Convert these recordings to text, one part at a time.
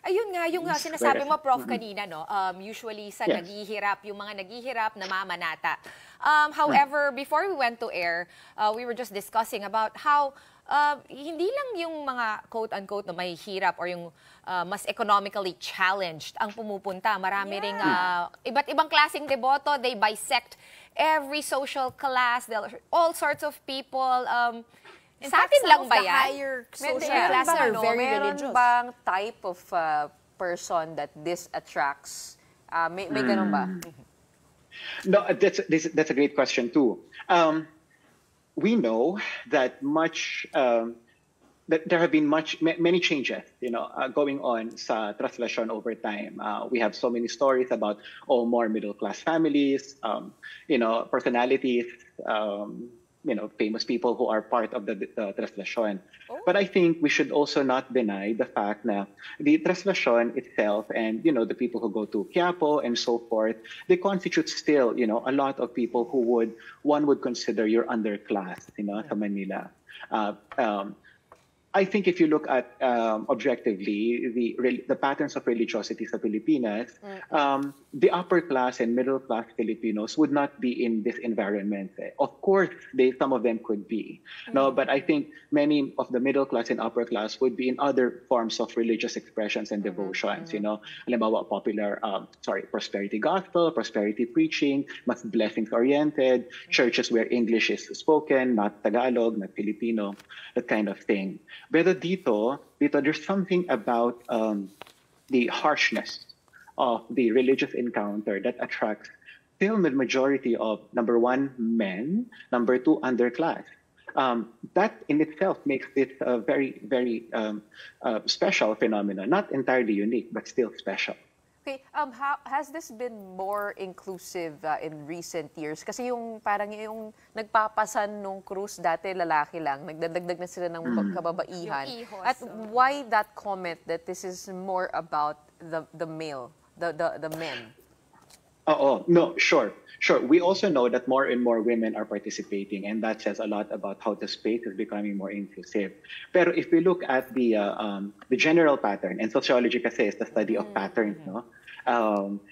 Ayun nga, yung sinasabi mo, Prof, kanina, no? Usually sa naghihirap, yung mga naghihirap, namamanata. However, before we went to air, we were just discussing about how hindi lang yung mga quote-unquote na may hirap or yung mas economically challenged ang pumupunta. Marami ring iba't ibang klaseng deboto. They bisect every social class, all sorts of people. Sa atin lang ba yan? Higher social class are very religious. Meron bang type of person that this attracts? May ganun ba? No, that's a great question too. We know that that there have been many changes, going on sa Traslacion over time. We have so many stories about more middle class families, personalities, famous people who are part of the Traslacion. But I think we should also not deny the fact that the Traslacion itself and, the people who go to Quiapo and so forth, they constitute still, a lot of people who one would consider your underclass, sa Manila. I think if you look at objectively the patterns of religiosity sa Pilipinas, the upper class and middle class Filipinos would not be in this environment. Of course, some of them could be, but I think many of the middle class and upper class would be in other forms of religious expressions and devotions. Halimbawa, prosperity gospel, prosperity preaching, mas blessings oriented, churches where English is spoken, not Tagalog, not Filipino, that kind of thing. Pero dito, there's something about the harshness of the religious encounter that attracts still the majority of, number one, men, number two, underclass. That in itself makes it a very, very special phenomenon. Not entirely unique, but still special. Okay, has this been more inclusive in recent years? Kasi parang yung nagpapasan nung krus dati lalaki lang, nagdadagdag na sila ng kababaihan. At why that comment that this is more about the male, the men? No, sure. We also know that more and more women are participating, and that says a lot about how the space is becoming more inclusive. Pero if we look at the general pattern, and sociology kasi is the study of patterns, no?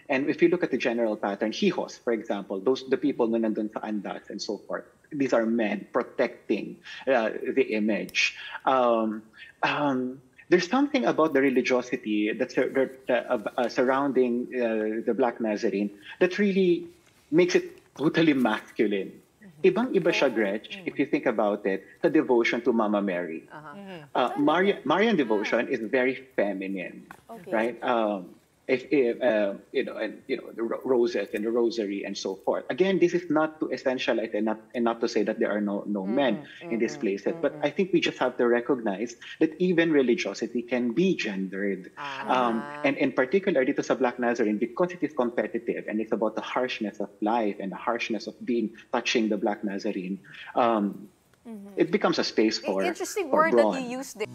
And if you look at the general pattern, hijos, for example, the people na nandun sa andas and so forth, these are men protecting the image. There's something about the religiosity that's surrounding the Black Nazarene that really makes it totally masculine. Ibang-iba siya, Gretch, if you think about it, the devotion to Mama Mary. Marian devotion is very feminine, right? The roses and the rosary and so forth. Again, this is not to essentialize and not to say that there are no men in these places, but I think we just have to recognize that even religiosity can be gendered. And in particular, dito sa Black Nazarene, because it is competitive and it's about the harshness of life and the harshness of touching the Black Nazarene, it becomes a space for interesting word that you used there.